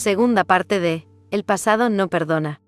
Segunda parte de El pasado no perdona.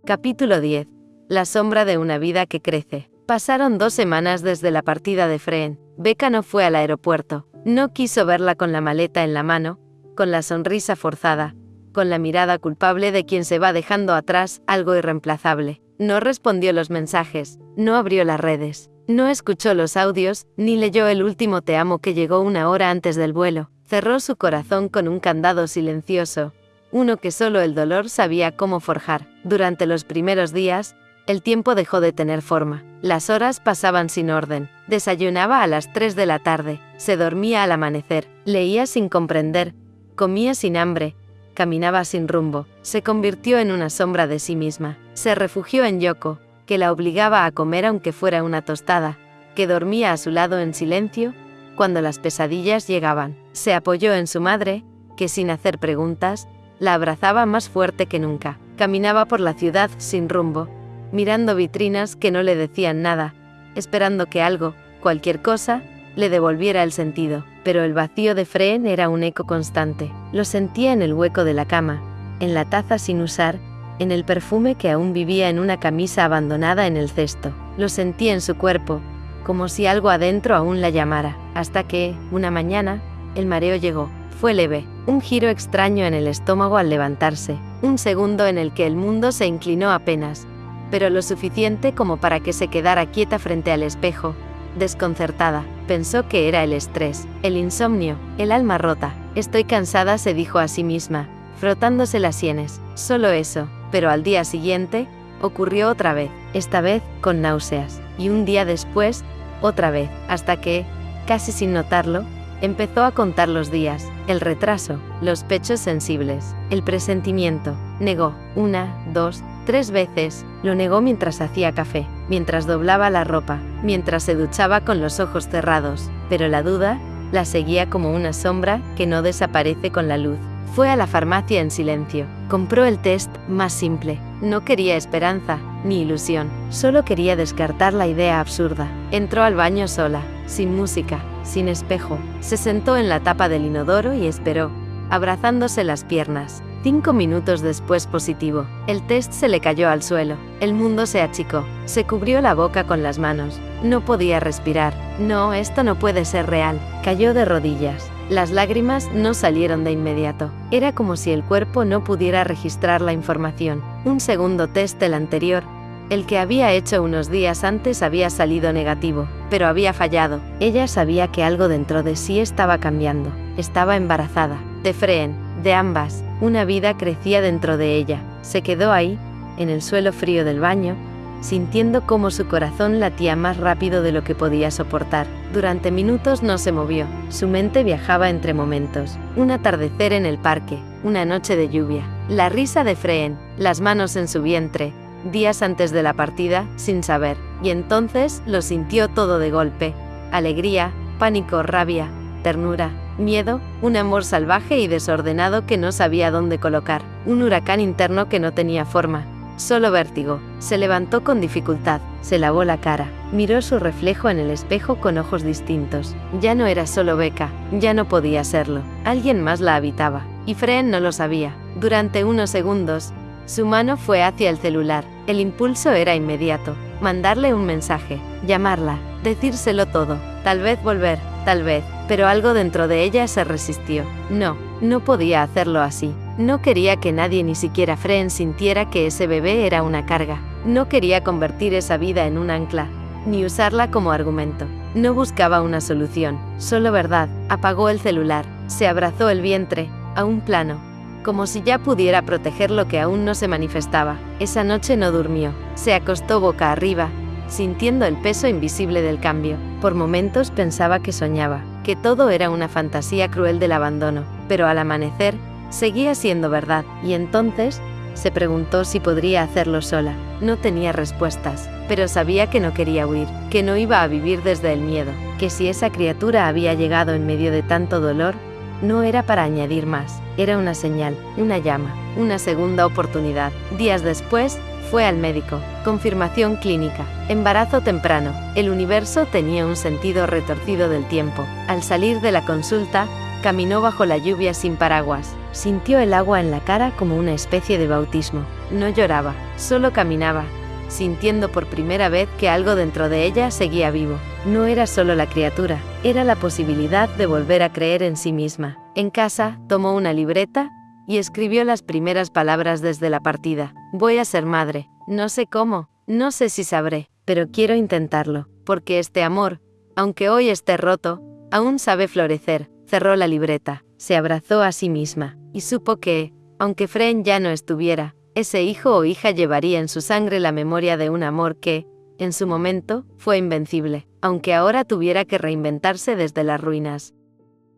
Capítulo 10. La sombra de una vida que crece. Pasaron 2 semanas desde la partida de Freen. Becca no fue al aeropuerto. No quiso verla con la maleta en la mano, con la sonrisa forzada, con la mirada culpable de quien se va dejando atrás algo irreemplazable. No respondió los mensajes, no abrió las redes, no escuchó los audios, ni leyó el último te amo que llegó 1 hora antes del vuelo. Cerró su corazón con un candado silencioso, uno que solo el dolor sabía cómo forjar. Durante los primeros días, el tiempo dejó de tener forma. Las horas pasaban sin orden. Desayunaba a las 3 de la tarde, se dormía al amanecer, leía sin comprender, comía sin hambre, caminaba sin rumbo. Se convirtió en una sombra de sí misma. Se refugió en Yoko, que la obligaba a comer aunque fuera una tostada, que dormía a su lado en silencio cuando las pesadillas llegaban. Se apoyó en su madre, que sin hacer preguntas, la abrazaba más fuerte que nunca. Caminaba por la ciudad sin rumbo, mirando vitrinas que no le decían nada, esperando que algo, cualquier cosa, le devolviera el sentido. Pero el vacío de Freen era un eco constante. Lo sentía en el hueco de la cama, en la taza sin usar, en el perfume que aún vivía en una camisa abandonada en el cesto. Lo sentía en su cuerpo, como si algo adentro aún la llamara, hasta que, una mañana, el mareo llegó. Fue leve, un giro extraño en el estómago al levantarse, un segundo en el que el mundo se inclinó apenas, pero lo suficiente como para que se quedara quieta frente al espejo, desconcertada. Pensó que era el estrés, el insomnio, el alma rota. Estoy cansada, se dijo a sí misma, frotándose las sienes. Solo eso, pero al día siguiente, ocurrió otra vez, esta vez con náuseas, y un día después, otra vez, hasta que, casi sin notarlo, empezó a contar los días, el retraso, los pechos sensibles, el presentimiento. Negó, 1, 2, 3 veces, lo negó mientras hacía café, mientras doblaba la ropa, mientras se duchaba con los ojos cerrados, pero la duda la seguía como una sombra que no desaparece con la luz. Fue a la farmacia en silencio, compró el test más simple, no quería esperanza, ni ilusión, solo quería descartar la idea absurda. Entró al baño sola, sin música, sin espejo, se sentó en la tapa del inodoro y esperó, abrazándose las piernas. 5 minutos después positivo, el test se le cayó al suelo, el mundo se achicó, se cubrió la boca con las manos, no podía respirar. No, esto no puede ser real. Cayó de rodillas. Las lágrimas no salieron de inmediato. Era como si el cuerpo no pudiera registrar la información. Un segundo test del anterior, el que había hecho unos días antes, había salido negativo, pero había fallado. Ella sabía que algo dentro de sí estaba cambiando. Estaba embarazada. De Freen, de ambas. Una vida crecía dentro de ella. Se quedó ahí, en el suelo frío del baño, sintiendo cómo su corazón latía más rápido de lo que podía soportar. Durante minutos no se movió. Su mente viajaba entre momentos. Un atardecer en el parque, una noche de lluvia, la risa de Freen, las manos en su vientre, días antes de la partida, sin saber. Y entonces lo sintió todo de golpe. Alegría, pánico, rabia, ternura, miedo, un amor salvaje y desordenado que no sabía dónde colocar, un huracán interno que no tenía forma, solo vértigo. Se levantó con dificultad, se lavó la cara, miró su reflejo en el espejo con ojos distintos. Ya no era solo Becca, ya no podía serlo, alguien más la habitaba, y Freen no lo sabía. Durante unos segundos, su mano fue hacia el celular. El impulso era inmediato, mandarle un mensaje, llamarla, decírselo todo, tal vez volver, tal vez, pero algo dentro de ella se resistió. No podía hacerlo así. No quería que nadie, ni siquiera Freen, sintiera que ese bebé era una carga. No quería convertir esa vida en un ancla, ni usarla como argumento. No buscaba una solución, solo verdad. Apagó el celular, se abrazó el vientre, a un plano, como si ya pudiera proteger lo que aún no se manifestaba. Esa noche no durmió, se acostó boca arriba, sintiendo el peso invisible del cambio. Por momentos pensaba que soñaba, que todo era una fantasía cruel del abandono, pero al amanecer, seguía siendo verdad, y entonces, se preguntó si podría hacerlo sola. No tenía respuestas, pero sabía que no quería huir, que no iba a vivir desde el miedo, que si esa criatura había llegado en medio de tanto dolor, no era para añadir más, era una señal, una llama, una segunda oportunidad. Días después, fue al médico. Confirmación clínica. Embarazo temprano. El universo tenía un sentido retorcido del tiempo. Al salir de la consulta, Caminó bajo la lluvia sin paraguas. Sintió el agua en la cara como una especie de bautismo. No lloraba, solo caminaba, sintiendo por primera vez que algo dentro de ella seguía vivo. No era solo la criatura, era la posibilidad de volver a creer en sí misma. En casa, tomó una libreta y escribió las primeras palabras desde la partida. Voy a ser madre. No sé cómo, no sé si sabré, pero quiero intentarlo, porque este amor, aunque hoy esté roto, aún sabe florecer. Cerró la libreta, se abrazó a sí misma, y supo que, aunque Fren ya no estuviera, ese hijo o hija llevaría en su sangre la memoria de un amor que, en su momento, fue invencible, aunque ahora tuviera que reinventarse desde las ruinas.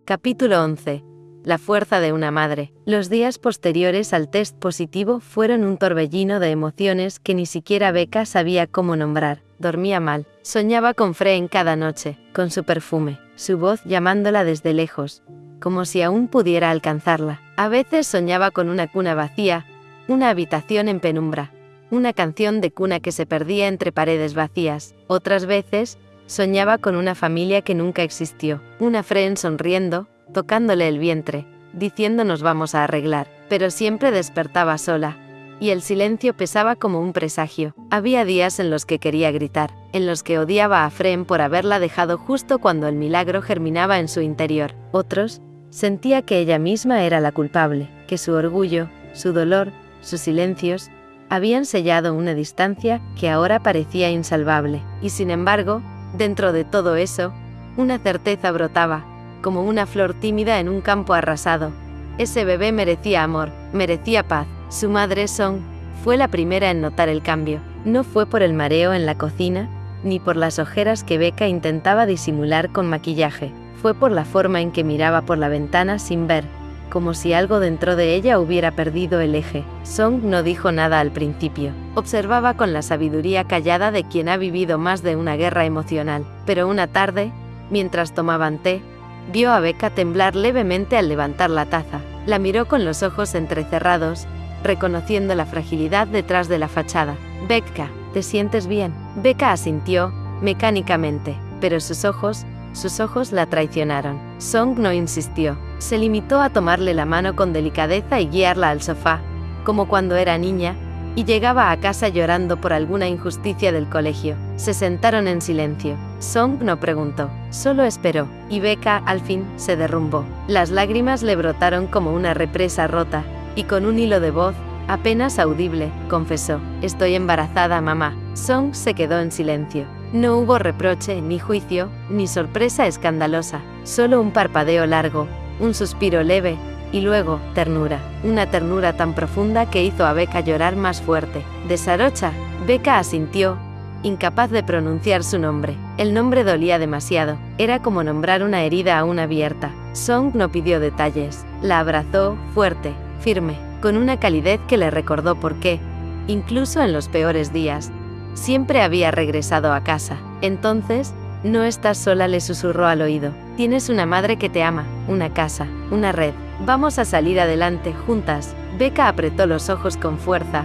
Capítulo 11. La fuerza de una madre. Los días posteriores al test positivo fueron un torbellino de emociones que ni siquiera Becca sabía cómo nombrar. Dormía mal, soñaba con Fren cada noche, con su perfume, su voz llamándola desde lejos, como si aún pudiera alcanzarla. A veces soñaba con una cuna vacía, una habitación en penumbra, una canción de cuna que se perdía entre paredes vacías. Otras veces, soñaba con una familia que nunca existió, una Fren sonriendo, tocándole el vientre, diciendo nos vamos a arreglar, pero siempre despertaba sola, y el silencio pesaba como un presagio. Había días en los que quería gritar, en los que odiaba a Fren por haberla dejado justo cuando el milagro germinaba en su interior. Otros, sentía que ella misma era la culpable, que su orgullo, su dolor, sus silencios, habían sellado una distancia que ahora parecía insalvable. Y sin embargo, dentro de todo eso, una certeza brotaba, como una flor tímida en un campo arrasado. Ese bebé merecía amor, merecía paz. Su madre Song fue la primera en notar el cambio. No fue por el mareo en la cocina, ni por las ojeras que Becca intentaba disimular con maquillaje. Fue por la forma en que miraba por la ventana sin ver, como si algo dentro de ella hubiera perdido el eje. Song no dijo nada al principio. Observaba con la sabiduría callada de quien ha vivido más de una guerra emocional. Pero una tarde, mientras tomaban té, vio a Becca temblar levemente al levantar la taza. La miró con los ojos entrecerrados, reconociendo la fragilidad detrás de la fachada. Becca, ¿te sientes bien? Becca asintió, mecánicamente, pero sus ojos la traicionaron. Song no insistió. Se limitó a tomarle la mano con delicadeza y guiarla al sofá, como cuando era niña, y llegaba a casa llorando por alguna injusticia del colegio. Se sentaron en silencio. Song no preguntó, solo esperó, y Becca, al fin, se derrumbó. Las lágrimas le brotaron como una represa rota, y con un hilo de voz, apenas audible, confesó, estoy embarazada, mamá. Song se quedó en silencio. No hubo reproche, ni juicio, ni sorpresa escandalosa, solo un parpadeo largo, un suspiro leve, y luego, ternura. Una ternura tan profunda que hizo a Becca llorar más fuerte. Desarocha. Becca asintió, incapaz de pronunciar su nombre. El nombre dolía demasiado. Era como nombrar una herida aún abierta. Song no pidió detalles. La abrazó, fuerte, firme, con una calidez que le recordó por qué, incluso en los peores días, siempre había regresado a casa. Entonces, no estás sola, le susurró al oído. Tienes una madre que te ama, una casa, una red. Vamos a salir adelante, juntas. Becca apretó los ojos con fuerza,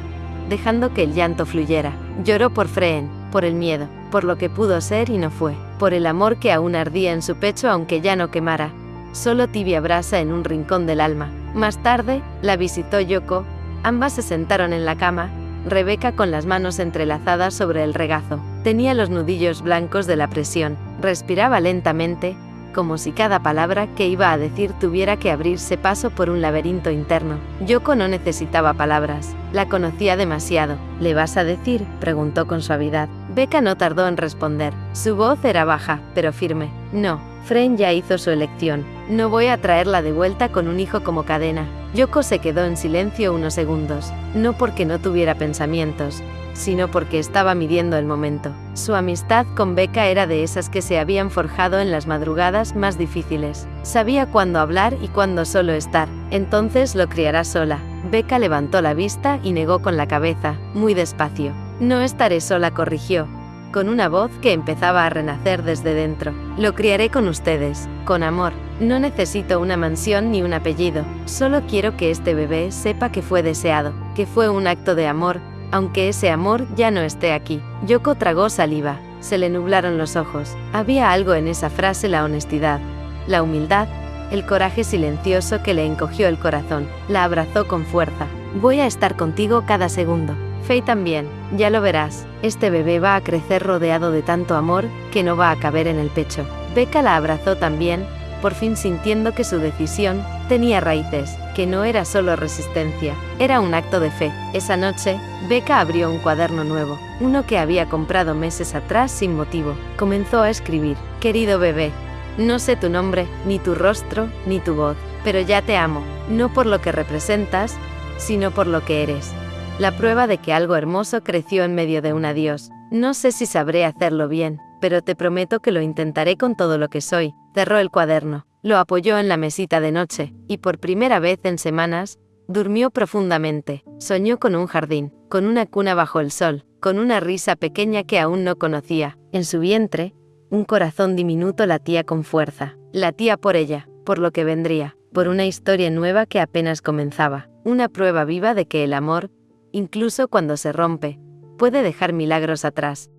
dejando que el llanto fluyera. Lloró por Fren, por el miedo, por lo que pudo ser y no fue, por el amor que aún ardía en su pecho aunque ya no quemara, solo tibia brasa en un rincón del alma. Más tarde, la visitó Yoko, ambas se sentaron en la cama, Rebecca con las manos entrelazadas sobre el regazo. Tenía los nudillos blancos de la presión, respiraba lentamente, como si cada palabra que iba a decir tuviera que abrirse paso por un laberinto interno. Yoko no necesitaba palabras, la conocía demasiado. ¿Le vas a decir?, preguntó con suavidad. Becca no tardó en responder. Su voz era baja, pero firme. No, Fren ya hizo su elección. No voy a traerla de vuelta con un hijo como cadena. Yoko se quedó en silencio unos segundos, no porque no tuviera pensamientos, sino porque estaba midiendo el momento. Su amistad con Becca era de esas que se habían forjado en las madrugadas más difíciles. Sabía cuándo hablar y cuándo solo estar. Entonces lo criará sola. Becca levantó la vista y negó con la cabeza, muy despacio. No estaré sola, corrigió, con una voz que empezaba a renacer desde dentro. Lo criaré con ustedes, con amor. No necesito una mansión ni un apellido. Solo quiero que este bebé sepa que fue deseado, que fue un acto de amor, aunque ese amor ya no esté aquí. Yoko tragó saliva. Se le nublaron los ojos. Había algo en esa frase, la honestidad, la humildad, el coraje silencioso que le encogió el corazón. La abrazó con fuerza. Voy a estar contigo cada segundo. Faye también, ya lo verás. Este bebé va a crecer rodeado de tanto amor que no va a caber en el pecho. Becca la abrazó también, por fin sintiendo que su decisión tenía raíces, que no era solo resistencia, era un acto de fe. Esa noche, Becca abrió un cuaderno nuevo, uno que había comprado meses atrás sin motivo. Comenzó a escribir: querido bebé, no sé tu nombre, ni tu rostro, ni tu voz, pero ya te amo, no por lo que representas, sino por lo que eres. La prueba de que algo hermoso creció en medio de un adiós. No sé si sabré hacerlo bien, pero te prometo que lo intentaré con todo lo que soy. Cerró el cuaderno, lo apoyó en la mesita de noche, y por primera vez en semanas, durmió profundamente. Soñó con un jardín, con una cuna bajo el sol, con una risa pequeña que aún no conocía. En su vientre, un corazón diminuto latía con fuerza. Latía por ella, por lo que vendría, por una historia nueva que apenas comenzaba. Una prueba viva de que el amor, incluso cuando se rompe, puede dejar milagros atrás.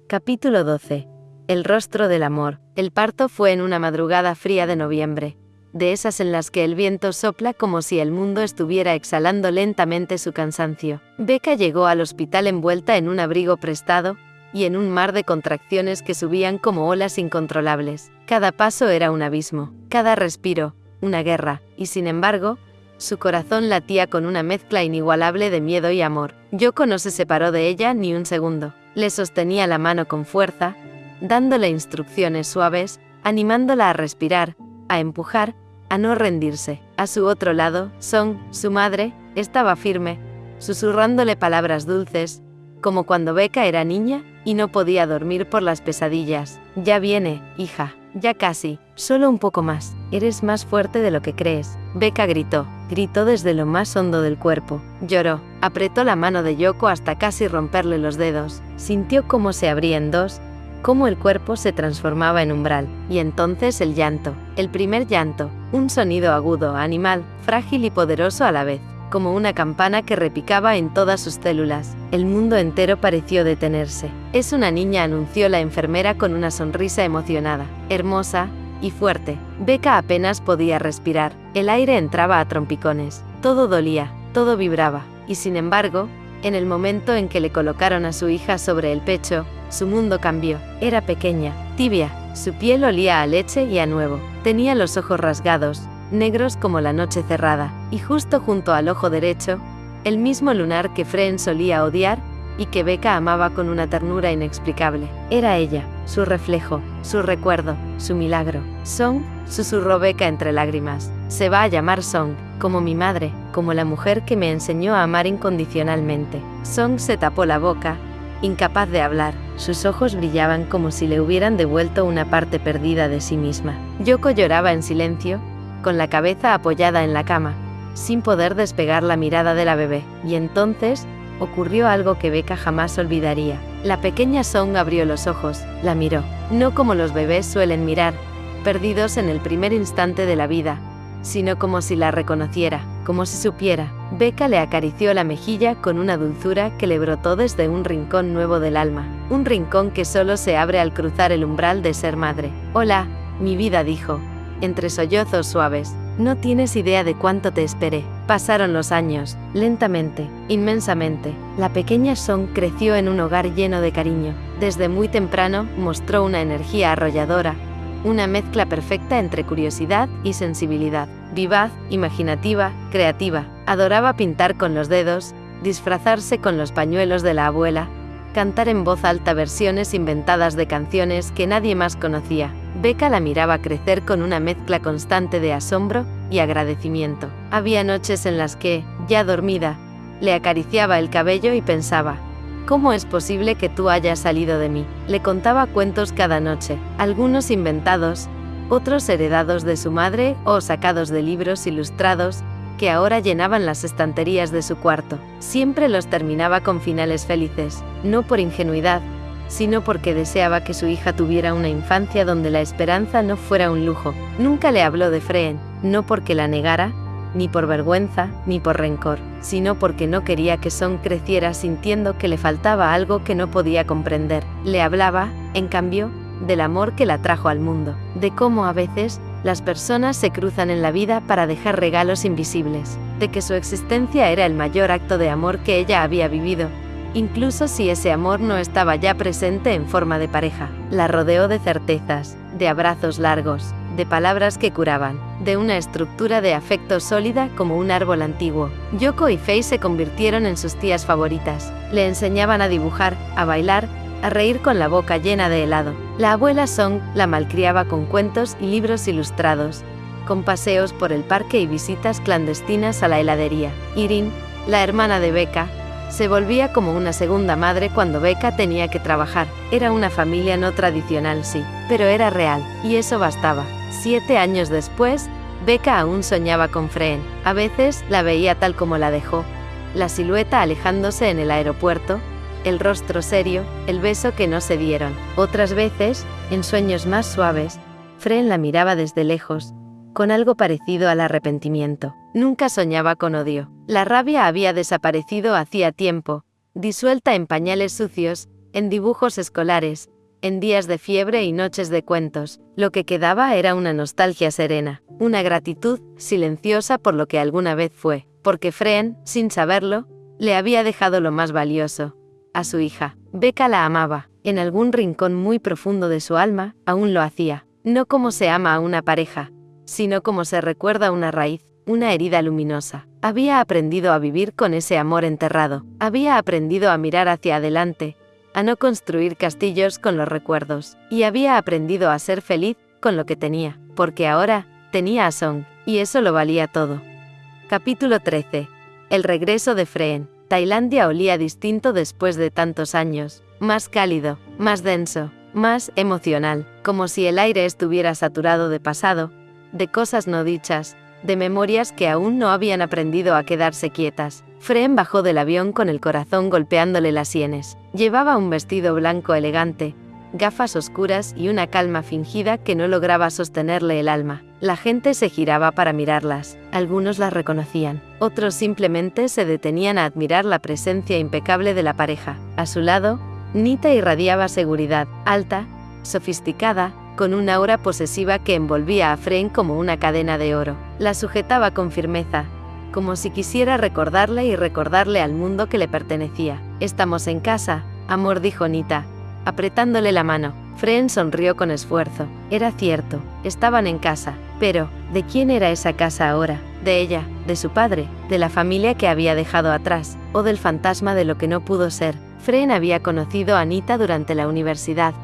Capítulo 12. El rostro del amor. El parto fue en una madrugada fría de noviembre, de esas en las que el viento sopla como si el mundo estuviera exhalando lentamente su cansancio. Becca llegó al hospital envuelta en un abrigo prestado, y en un mar de contracciones que subían como olas incontrolables. Cada paso era un abismo, cada respiro, una guerra, y sin embargo, su corazón latía con una mezcla inigualable de miedo y amor. Yoko no se separó de ella ni un segundo. Le sostenía la mano con fuerza, dándole instrucciones suaves, animándola a respirar, a empujar, a no rendirse. A su otro lado, Song, su madre, estaba firme, susurrándole palabras dulces, como cuando Becca era niña y no podía dormir por las pesadillas. Ya viene, hija, ya casi, solo un poco más. Eres más fuerte de lo que crees. Becca gritó desde lo más hondo del cuerpo. Lloró, apretó la mano de Yoko hasta casi romperle los dedos. Sintió cómo se abría en dos, cómo el cuerpo se transformaba en umbral. Y entonces el llanto, el primer llanto, un sonido agudo, animal, frágil y poderoso a la vez, como una campana que repicaba en todas sus células. El mundo entero pareció detenerse. Es una niña, anunció la enfermera con una sonrisa emocionada. Hermosa y fuerte. Becca apenas podía respirar. El aire entraba a trompicones. Todo dolía, todo vibraba. Y sin embargo, en el momento en que le colocaron a su hija sobre el pecho, su mundo cambió. Era pequeña, tibia, su piel olía a leche y a nuevo. Tenía los ojos rasgados, negros como la noche cerrada, y justo junto al ojo derecho, el mismo lunar que Fren solía odiar y que Becca amaba con una ternura inexplicable. Era ella, su reflejo, su recuerdo, su milagro. Song, susurró Becca entre lágrimas. Se va a llamar Song, como mi madre, como la mujer que me enseñó a amar incondicionalmente. Song se tapó la boca, incapaz de hablar. Sus ojos brillaban como si le hubieran devuelto una parte perdida de sí misma. Yoko lloraba en silencio, con la cabeza apoyada en la cama, sin poder despegar la mirada de la bebé. Y entonces, ocurrió algo que Becca jamás olvidaría. La pequeña Song abrió los ojos, la miró, no como los bebés suelen mirar, perdidos en el primer instante de la vida, sino como si la reconociera, como si supiera. Becca le acarició la mejilla con una dulzura que le brotó desde un rincón nuevo del alma, un rincón que solo se abre al cruzar el umbral de ser madre. Hola, mi vida, dijo, entre sollozos suaves. No tienes idea de cuánto te esperé. Pasaron los años, lentamente, inmensamente. La pequeña Song creció en un hogar lleno de cariño. Desde muy temprano, mostró una energía arrolladora, una mezcla perfecta entre curiosidad y sensibilidad. Vivaz, imaginativa, creativa. Adoraba pintar con los dedos, disfrazarse con los pañuelos de la abuela, cantar en voz alta versiones inventadas de canciones que nadie más conocía. Becca la miraba crecer con una mezcla constante de asombro y agradecimiento. Había noches en las que, ya dormida, le acariciaba el cabello y pensaba: ¿cómo es posible que tú hayas salido de mí? Le contaba cuentos cada noche, algunos inventados, otros heredados de su madre o sacados de libros ilustrados, que ahora llenaban las estanterías de su cuarto. Siempre los terminaba con finales felices, no por ingenuidad, sino porque deseaba que su hija tuviera una infancia donde la esperanza no fuera un lujo. Nunca le habló de Freen, no porque la negara, ni por vergüenza, ni por rencor, sino porque no quería que Song creciera sintiendo que le faltaba algo que no podía comprender. Le hablaba, en cambio, del amor que la trajo al mundo, de cómo a veces, Las personas se cruzan en la vida para dejar regalos invisibles, de que su existencia era el mayor acto de amor que ella había vivido, incluso si ese amor no estaba ya presente en forma de pareja. La rodeó de certezas, de abrazos largos, de palabras que curaban, de una estructura de afecto sólida como un árbol antiguo. Yoko y Faye se convirtieron en sus tías favoritas. Le enseñaban a dibujar, a bailar, a reír con la boca llena de helado. La abuela Song la malcriaba con cuentos y libros ilustrados, con paseos por el parque y visitas clandestinas a la heladería. Irin, la hermana de Becca, se volvía como una segunda madre cuando Becca tenía que trabajar. Era una familia no tradicional, sí, pero era real, y eso bastaba. 7 años después, Becca aún soñaba con Freen. A veces la veía tal como la dejó, la silueta alejándose en el aeropuerto, el rostro serio, el beso que no se dieron. Otras veces, en sueños más suaves, Freen la miraba desde lejos, con algo parecido al arrepentimiento. Nunca soñaba con odio. La rabia había desaparecido hacía tiempo, disuelta en pañales sucios, en dibujos escolares, en días de fiebre y noches de cuentos. Lo que quedaba era una nostalgia serena, una gratitud silenciosa por lo que alguna vez fue, porque Freen, sin saberlo, le había dejado lo más valioso, a su hija. Becca la amaba, en algún rincón muy profundo de su alma, aún lo hacía, no como se ama a una pareja, sino como se recuerda una raíz, una herida luminosa. Había aprendido a vivir con ese amor enterrado, había aprendido a mirar hacia adelante, a no construir castillos con los recuerdos, y había aprendido a ser feliz con lo que tenía, porque ahora tenía a Song, y eso lo valía todo. Capítulo 13. El regreso de Freen. Tailandia olía distinto después de tantos años, más cálido, más denso, más emocional, como si el aire estuviera saturado de pasado, de cosas no dichas, de memorias que aún no habían aprendido a quedarse quietas. Freen bajó del avión con el corazón golpeándole las sienes. Llevaba un vestido blanco elegante, gafas oscuras y una calma fingida que no lograba sostenerle el alma. La gente se giraba para mirarlas. Algunos las reconocían, otros simplemente se detenían a admirar la presencia impecable de la pareja. A su lado, Nita irradiaba seguridad, alta, sofisticada, con una aura posesiva que envolvía a Freen como una cadena de oro. La sujetaba con firmeza, como si quisiera recordarle y recordarle al mundo que le pertenecía. «Estamos en casa, amor», dijo Nita, apretándole la mano. Freen sonrió con esfuerzo. Era cierto, estaban en casa. Pero, ¿de quién era esa casa ahora? ¿De ella, de su padre, de la familia que había dejado atrás, o del fantasma de lo que no pudo ser? Freen había conocido a Nita durante la universidad,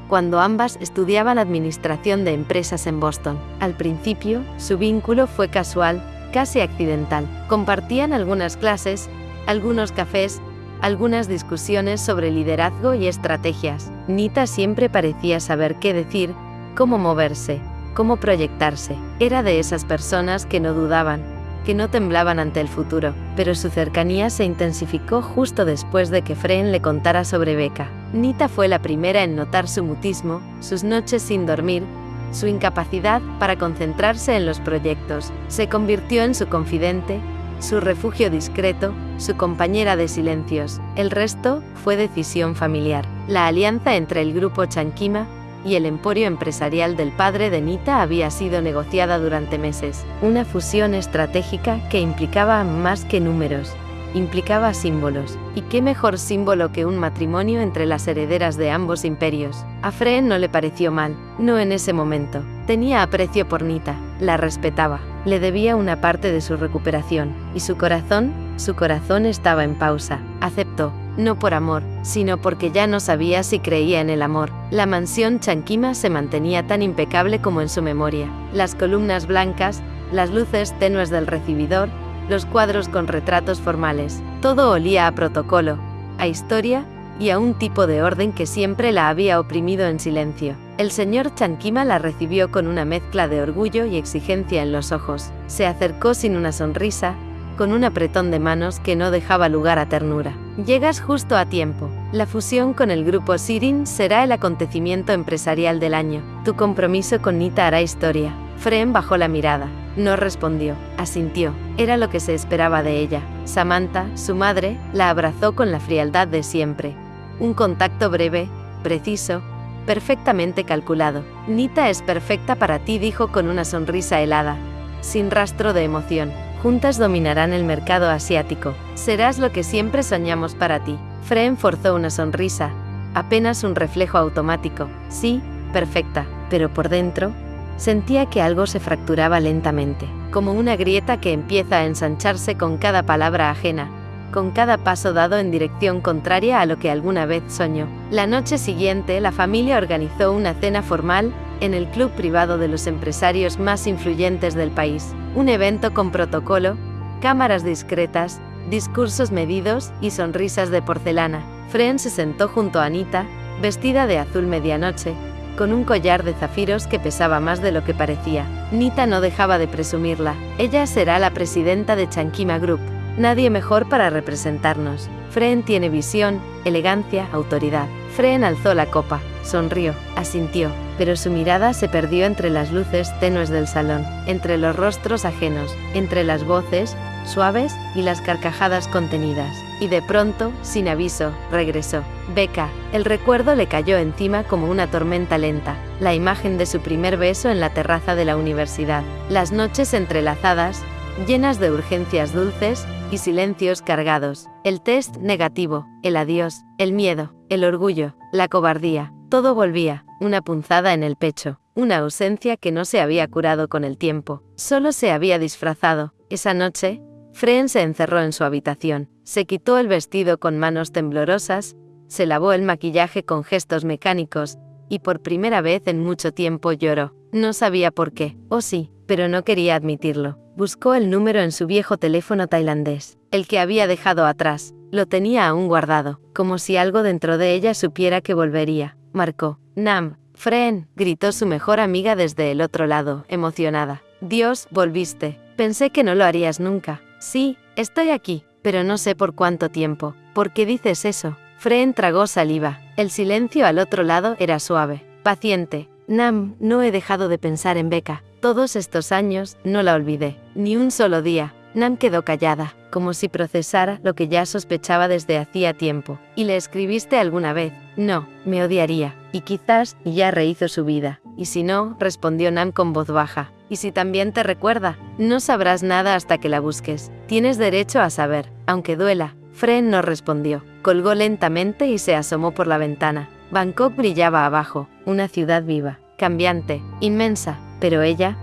cuando ambas estudiaban administración de empresas en Boston. Al principio, su vínculo fue casual, casi accidental. Compartían algunas clases, algunos cafés, algunas discusiones sobre liderazgo y estrategias. Nita siempre parecía saber qué decir, cómo moverse, cómo proyectarse. Era de esas personas que no dudaban, que no temblaban ante el futuro, pero su cercanía se intensificó justo después de que Freen le contara sobre Becca. Nita fue la primera en notar su mutismo, sus noches sin dormir, su incapacidad para concentrarse en los proyectos. Se convirtió en su confidente, su refugio discreto, su compañera de silencios. El resto fue decisión familiar. La alianza entre el grupo Chankima y el emporio empresarial del padre de Nita había sido negociada durante meses. Una fusión estratégica que implicaba más que números, implicaba símbolos. ¿Y qué mejor símbolo que un matrimonio entre las herederas de ambos imperios? A Freen no le pareció mal, no en ese momento. Tenía aprecio por Nita, la respetaba, le debía una parte de su recuperación, y su corazón estaba en pausa. Aceptó, no por amor, sino porque ya no sabía si creía en el amor. La mansión Chankima se mantenía tan impecable como en su memoria. Las columnas blancas, las luces tenues del recibidor, los cuadros con retratos formales. Todo olía a protocolo, a historia y a un tipo de orden que siempre la había oprimido en silencio. El señor Chankima la recibió con una mezcla de orgullo y exigencia en los ojos. Se acercó sin una sonrisa, con un apretón de manos que no dejaba lugar a ternura. Llegas justo a tiempo. La fusión con el grupo Sirin será el acontecimiento empresarial del año. Tu compromiso con Nita hará historia. Freen bajó la mirada. No respondió, asintió. Era lo que se esperaba de ella. Samantha, su madre, la abrazó con la frialdad de siempre. Un contacto breve, preciso, perfectamente calculado. Nita es perfecta para ti, dijo con una sonrisa helada, sin rastro de emoción. Juntas dominarán el mercado asiático. Serás lo que siempre soñamos para ti. Fren forzó una sonrisa, apenas un reflejo automático. Sí, perfecta, pero por dentro, sentía que algo se fracturaba lentamente, como una grieta que empieza a ensancharse con cada palabra ajena, con cada paso dado en dirección contraria a lo que alguna vez soñó. La noche siguiente, la familia organizó una cena formal en el club privado de los empresarios más influyentes del país. Un evento con protocolo, cámaras discretas, discursos medidos y sonrisas de porcelana. Fren se sentó junto a Anita, vestida de azul medianoche, con un collar de zafiros que pesaba más de lo que parecía. Nita no dejaba de presumirla. Ella será la presidenta de Chankima Group. Nadie mejor para representarnos. Fren tiene visión, elegancia, autoridad. Fren alzó la copa, sonrió, asintió, pero su mirada se perdió entre las luces tenues del salón, entre los rostros ajenos, entre las voces suaves y las carcajadas contenidas. Y de pronto, sin aviso, regresó. Becca. El recuerdo le cayó encima como una tormenta lenta. La imagen de su primer beso en la terraza de la universidad. Las noches entrelazadas, llenas de urgencias dulces y silencios cargados. El test negativo, el adiós, el miedo, el orgullo, la cobardía. Todo volvía, una punzada en el pecho, una ausencia que no se había curado con el tiempo, solo se había disfrazado. Esa noche, Fren se encerró en su habitación, se quitó el vestido con manos temblorosas, se lavó el maquillaje con gestos mecánicos, y por primera vez en mucho tiempo lloró. No sabía por qué, o sí, pero no quería admitirlo. Buscó el número en su viejo teléfono tailandés, el que había dejado atrás. Lo tenía aún guardado, como si algo dentro de ella supiera que volvería. Marcó. Nam. Fren, gritó su mejor amiga desde el otro lado, emocionada. Dios, volviste. Pensé que no lo harías nunca. Sí, estoy aquí, pero no sé por cuánto tiempo. ¿Por qué dices eso? Fren tragó saliva. El silencio al otro lado era suave, paciente. Nam, no he dejado de pensar en Becca. Todos estos años, no la olvidé. Ni un solo día. Nam quedó callada, como si procesara lo que ya sospechaba desde hacía tiempo. ¿Y le escribiste alguna vez? No, me odiaría. Y quizás ya rehizo su vida. Y si no, respondió Nam con voz baja. Y si también te recuerda, no sabrás nada hasta que la busques. Tienes derecho a saber, aunque duela. Fren no respondió. Colgó lentamente y se asomó por la ventana. Bangkok brillaba abajo, una ciudad viva, cambiante, inmensa, pero ella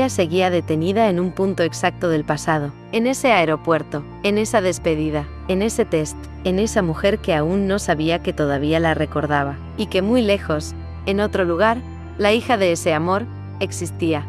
seguía detenida en un punto exacto del pasado, en ese aeropuerto, en esa despedida, en ese test, en esa mujer que aún no sabía que todavía la recordaba, y que muy lejos, en otro lugar, la hija de ese amor, existía.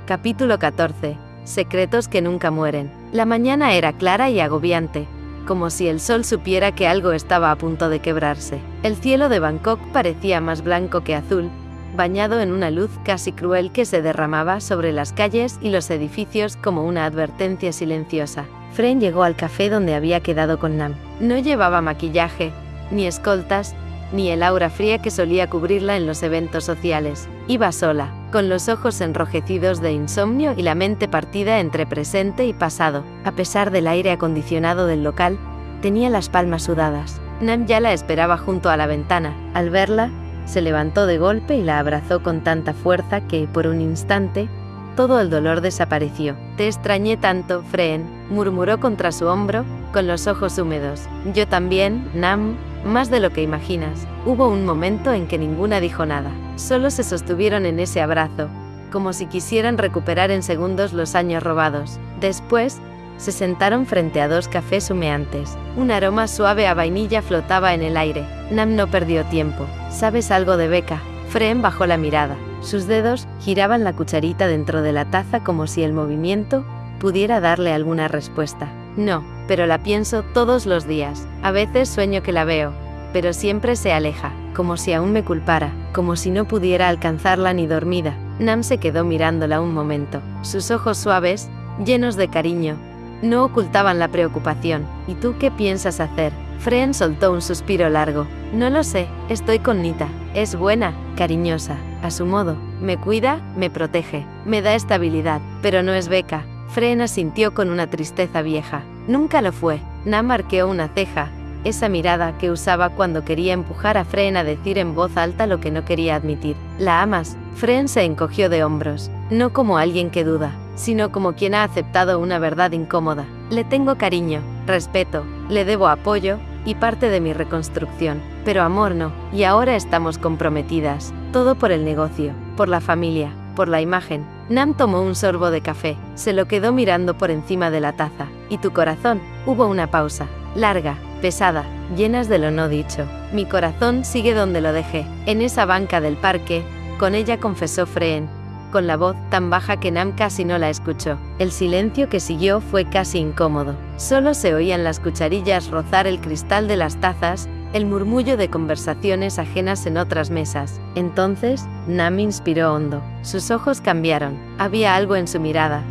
Capítulo 14. Secretos que nunca mueren. La mañana era clara y agobiante, como si el sol supiera que algo estaba a punto de quebrarse. El cielo de Bangkok parecía más blanco que azul, bañado en una luz casi cruel que se derramaba sobre las calles y los edificios como una advertencia silenciosa. Fren llegó al café donde había quedado con Nam. No llevaba maquillaje, ni escoltas, ni el aura fría que solía cubrirla en los eventos sociales. Iba sola, con los ojos enrojecidos de insomnio y la mente partida entre presente y pasado. A pesar del aire acondicionado del local, tenía las palmas sudadas. Nam ya la esperaba junto a la ventana. Al verla, se levantó de golpe y la abrazó con tanta fuerza que, por un instante, todo el dolor desapareció. Te extrañé tanto, Fren, murmuró contra su hombro, con los ojos húmedos. Yo también, Nam, más de lo que imaginas. Hubo un momento en que ninguna dijo nada. Solo se sostuvieron en ese abrazo, como si quisieran recuperar en segundos los años robados. Después, se sentaron frente a dos cafés humeantes. Un aroma suave a vainilla flotaba en el aire. Nam no perdió tiempo. ¿Sabes algo de Becca? Fren bajó la mirada. Sus dedos giraban la cucharita dentro de la taza como si el movimiento pudiera darle alguna respuesta. No, pero la pienso todos los días. A veces sueño que la veo, pero siempre se aleja, como si aún me culpara, como si no pudiera alcanzarla ni dormida. Nam se quedó mirándola un momento. Sus ojos suaves, llenos de cariño, no ocultaban la preocupación. ¿Y tú qué piensas hacer? Fren soltó un suspiro largo. No lo sé, estoy con Nita. Es buena, cariñosa, a su modo. Me cuida, me protege, me da estabilidad, pero no es Becca. Fren asintió con una tristeza vieja. Nunca lo fue. Nam arqueó una ceja, esa mirada que usaba cuando quería empujar a Fren a decir en voz alta lo que no quería admitir. ¿La amas? Fren se encogió de hombros, no como alguien que duda, sino como quien ha aceptado una verdad incómoda. Le tengo cariño, respeto, le debo apoyo, y parte de mi reconstrucción, pero amor no, y ahora estamos comprometidas, todo por el negocio, por la familia, por la imagen. Nam tomó un sorbo de café, se lo quedó mirando por encima de la taza. ¿Y tu corazón? Hubo una pausa, larga, pesada, llenas de lo no dicho. Mi corazón sigue donde lo dejé, en esa banca del parque, con ella, confesó Fren, con la voz tan baja que Nam casi no la escuchó. El silencio que siguió fue casi incómodo. Solo se oían las cucharillas rozar el cristal de las tazas, el murmullo de conversaciones ajenas en otras mesas. Entonces, Nam inspiró hondo. Sus ojos cambiaron. Había algo en su mirada,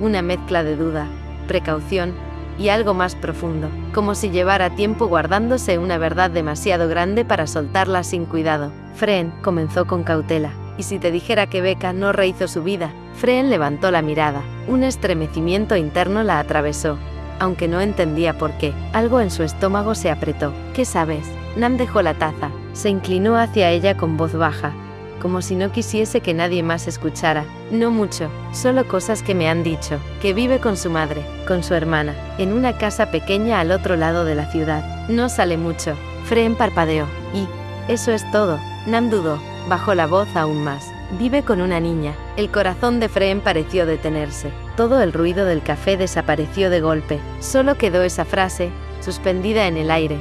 una mezcla de duda, precaución y algo más profundo, como si llevara tiempo guardándose una verdad demasiado grande para soltarla sin cuidado. Fren comenzó con cautela. ¿Y si te dijera que Becca no rehizo su vida? Fren levantó la mirada. Un estremecimiento interno la atravesó, aunque no entendía por qué. Algo en su estómago se apretó. ¿Qué sabes? Nam dejó la taza. Se inclinó hacia ella con voz baja, como si no quisiese que nadie más escuchara. No mucho, solo cosas que me han dicho. Que vive con su madre, con su hermana, en una casa pequeña al otro lado de la ciudad. No sale mucho. Fren parpadeó. ¿Y eso es todo? Nam dudó. Bajó la voz aún más. Vive con una niña. El corazón de Fren pareció detenerse. Todo el ruido del café desapareció de golpe. Solo quedó esa frase, suspendida en el aire,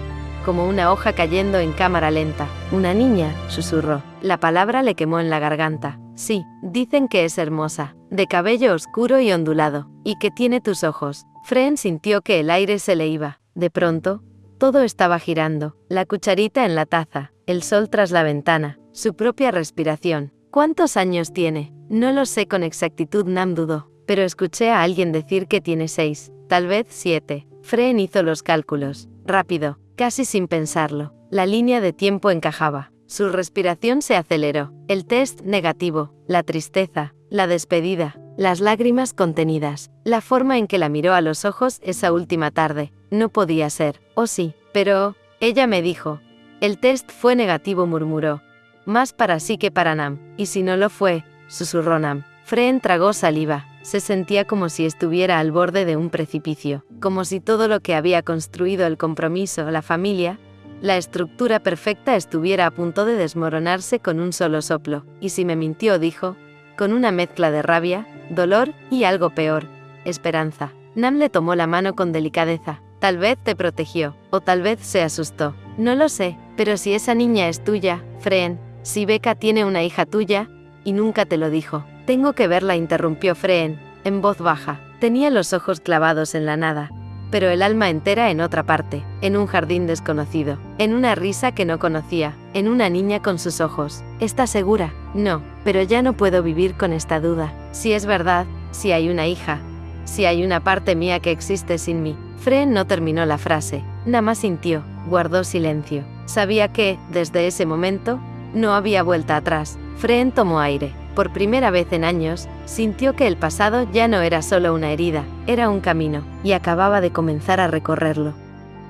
como una hoja cayendo en cámara lenta. Una niña, susurró. La palabra le quemó en la garganta. Sí, dicen que es hermosa, de cabello oscuro y ondulado, y que tiene tus ojos. Fren sintió que el aire se le iba. De pronto, todo estaba girando. La cucharita en la taza, el sol tras la ventana, su propia respiración. ¿Cuántos años tiene? No lo sé con exactitud, Nam dudó, pero escuché a alguien decir que tiene 6, tal vez 7. Fren hizo los cálculos, rápido, casi sin pensarlo. La línea de tiempo encajaba. Su respiración se aceleró. El test negativo, la tristeza, la despedida, las lágrimas contenidas, la forma en que la miró a los ojos esa última tarde. No podía ser. Oh sí, pero ella me dijo. El test fue negativo, murmuró. Más para sí que para Nam. ¿Y si no lo fue? Susurró Nam. Fren tragó saliva. Se sentía como si estuviera al borde de un precipicio, como si todo lo que había construido, el compromiso, la familia, la estructura perfecta, estuviera a punto de desmoronarse con un solo soplo. ¿Y si me mintió?, dijo, con una mezcla de rabia, dolor y algo peor, esperanza. Nam le tomó la mano con delicadeza. Tal vez te protegió, o tal vez se asustó. No lo sé, pero si esa niña es tuya, Fren, si Becca tiene una hija tuya, y nunca te lo dijo. Tengo que verla, interrumpió Fren, en voz baja. Tenía los ojos clavados en la nada, pero el alma entera en otra parte, en un jardín desconocido, en una risa que no conocía, en una niña con sus ojos. ¿Estás segura? No, pero ya no puedo vivir con esta duda. Si es verdad, si hay una hija, si hay una parte mía que existe sin mí. Fren no terminó la frase. Nam sintió, guardó silencio. Sabía que, desde ese momento, no había vuelta atrás. Fren tomó aire. Por primera vez en años, sintió que el pasado ya no era solo una herida, era un camino, y acababa de comenzar a recorrerlo.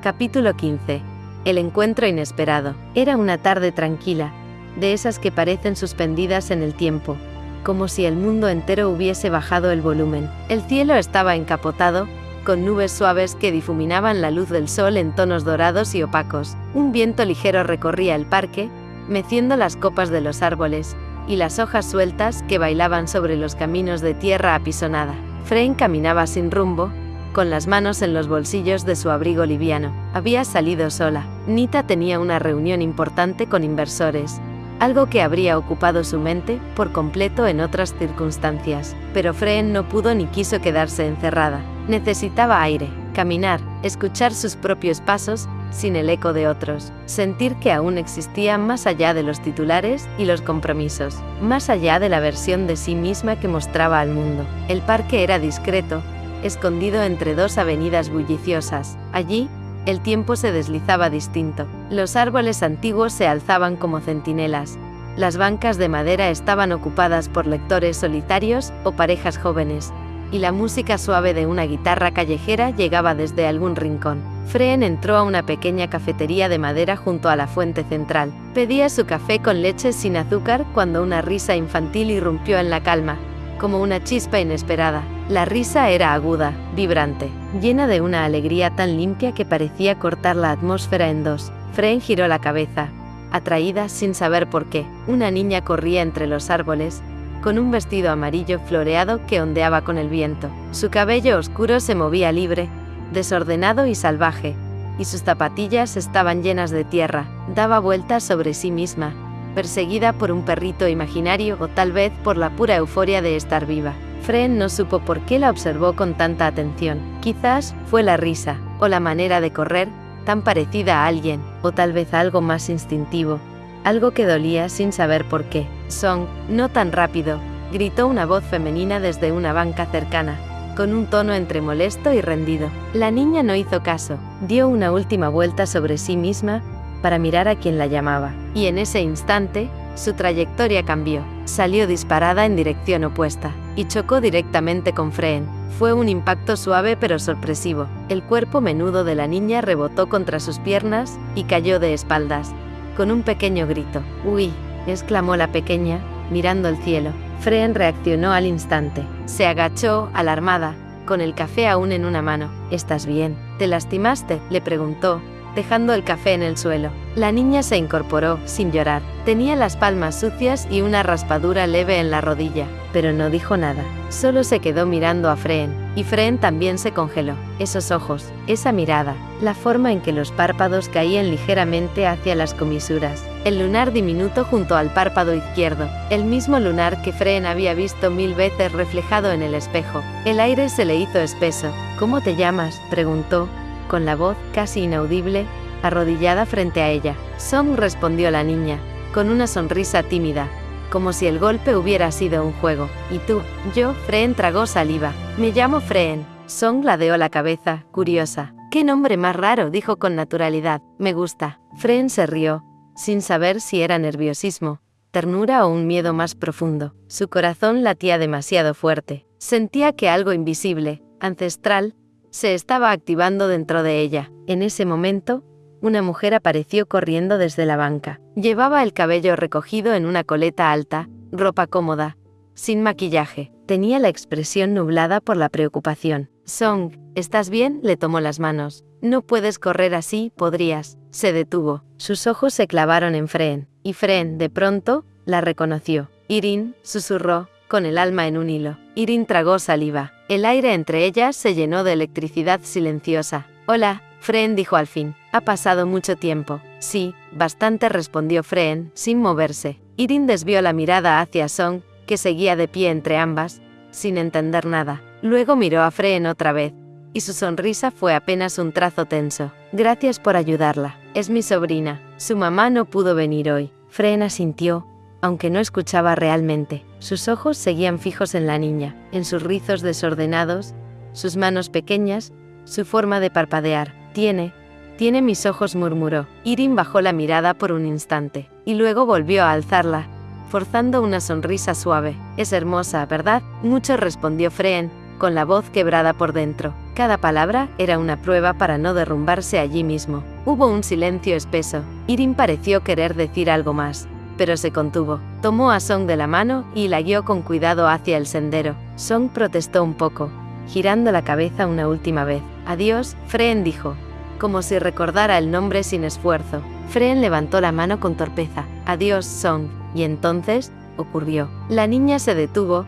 Capítulo 15. El encuentro inesperado. Era una tarde tranquila, de esas que parecen suspendidas en el tiempo, como si el mundo entero hubiese bajado el volumen. El cielo estaba encapotado, con nubes suaves que difuminaban la luz del sol en tonos dorados y opacos. Un viento ligero recorría el parque, meciendo las copas de los árboles, y las hojas sueltas que bailaban sobre los caminos de tierra apisonada. Fren caminaba sin rumbo, con las manos en los bolsillos de su abrigo liviano. Había salido sola. Nita tenía una reunión importante con inversores, algo que habría ocupado su mente por completo en otras circunstancias. Pero Fren no pudo ni quiso quedarse encerrada. Necesitaba aire, caminar, escuchar sus propios pasos, sin el eco de otros, sentir que aún existía más allá de los titulares y los compromisos, más allá de la versión de sí misma que mostraba al mundo. El parque era discreto, escondido entre dos avenidas bulliciosas. Allí, el tiempo se deslizaba distinto. Los árboles antiguos se alzaban como centinelas. Las bancas de madera estaban ocupadas por lectores solitarios o parejas jóvenes, y la música suave de una guitarra callejera llegaba desde algún rincón. Freen entró a una pequeña cafetería de madera junto a la fuente central. Pedía su café con leche sin azúcar cuando una risa infantil irrumpió en la calma, como una chispa inesperada. La risa era aguda, vibrante, llena de una alegría tan limpia que parecía cortar la atmósfera en dos. Freen giró la cabeza, atraída sin saber por qué. Una niña corría entre los árboles, con un vestido amarillo floreado que ondeaba con el viento. Su cabello oscuro se movía libre, desordenado y salvaje, y sus zapatillas estaban llenas de tierra. Daba vueltas sobre sí misma, perseguida por un perrito imaginario o tal vez por la pura euforia de estar viva. Freen no supo por qué la observó con tanta atención. Quizás fue la risa, o la manera de correr, tan parecida a alguien, o tal vez algo más instintivo, algo que dolía sin saber por qué. Song, no tan rápido, gritó una voz femenina desde una banca cercana, con un tono entre molesto y rendido. La niña no hizo caso, dio una última vuelta sobre sí misma, para mirar a quien la llamaba, y en ese instante, su trayectoria cambió. Salió disparada en dirección opuesta, y chocó directamente con Freen. Fue un impacto suave pero sorpresivo. El cuerpo menudo de la niña rebotó contra sus piernas, y cayó de espaldas, con un pequeño grito. «¡Uy!», exclamó la pequeña, mirando el cielo. Freen reaccionó al instante. Se agachó, alarmada, con el café aún en una mano. «¿Estás bien? ¿Te lastimaste?», le preguntó, dejando el café en el suelo. La niña se incorporó, sin llorar. Tenía las palmas sucias y una raspadura leve en la rodilla, pero no dijo nada. Solo se quedó mirando a Freen, y Freen también se congeló. Esos ojos, esa mirada, la forma en que los párpados caían ligeramente hacia las comisuras. El lunar diminuto junto al párpado izquierdo, el mismo lunar que Freen había visto 1000 veces reflejado en el espejo. El aire se le hizo espeso. «¿Cómo te llamas?», preguntó, con la voz casi inaudible, arrodillada frente a ella. «Song», respondió la niña, con una sonrisa tímida, como si el golpe hubiera sido un juego. «¿Y tú?». «Yo», Freen tragó saliva. «Me llamo Freen». Song ladeó la cabeza, curiosa. «Qué nombre más raro», dijo con naturalidad. «Me gusta». Freen se rió, sin saber si era nerviosismo, ternura o un miedo más profundo. Su corazón latía demasiado fuerte. Sentía que algo invisible, ancestral, se estaba activando dentro de ella. En ese momento, una mujer apareció corriendo desde la banca. Llevaba el cabello recogido en una coleta alta, ropa cómoda, sin maquillaje. Tenía la expresión nublada por la preocupación. «Song, ¿estás bien?», le tomó las manos. «No puedes correr así, podrías». Se detuvo. Sus ojos se clavaron en Freen, y Freen, de pronto, la reconoció. «Irin», susurró, con el alma en un hilo. Irin tragó saliva. El aire entre ellas se llenó de electricidad silenciosa. «Hola», Freen dijo al fin. «Ha pasado mucho tiempo». «Sí, bastante», respondió Freen, sin moverse. Irin desvió la mirada hacia Song, que seguía de pie entre ambas, sin entender nada. Luego miró a Freen otra vez, y su sonrisa fue apenas un trazo tenso. «Gracias por ayudarla. Es mi sobrina. Su mamá no pudo venir hoy». Freen asintió, aunque no escuchaba realmente. Sus ojos seguían fijos en la niña, en sus rizos desordenados, sus manos pequeñas, su forma de parpadear. Tiene mis ojos», murmuró. Irin bajó la mirada por un instante, y luego volvió a alzarla, forzando una sonrisa suave. «Es hermosa, ¿verdad?». «Mucho», respondió Freen, con la voz quebrada por dentro. Cada palabra era una prueba para no derrumbarse allí mismo. Hubo un silencio espeso. Irin pareció querer decir algo más, pero se contuvo. Tomó a Song de la mano y la guió con cuidado hacia el sendero. Song protestó un poco, girando la cabeza una última vez. «Adiós», Freen dijo, como si recordara el nombre sin esfuerzo. Freen levantó la mano con torpeza. «Adiós, Song». Y entonces, ocurrió. La niña se detuvo,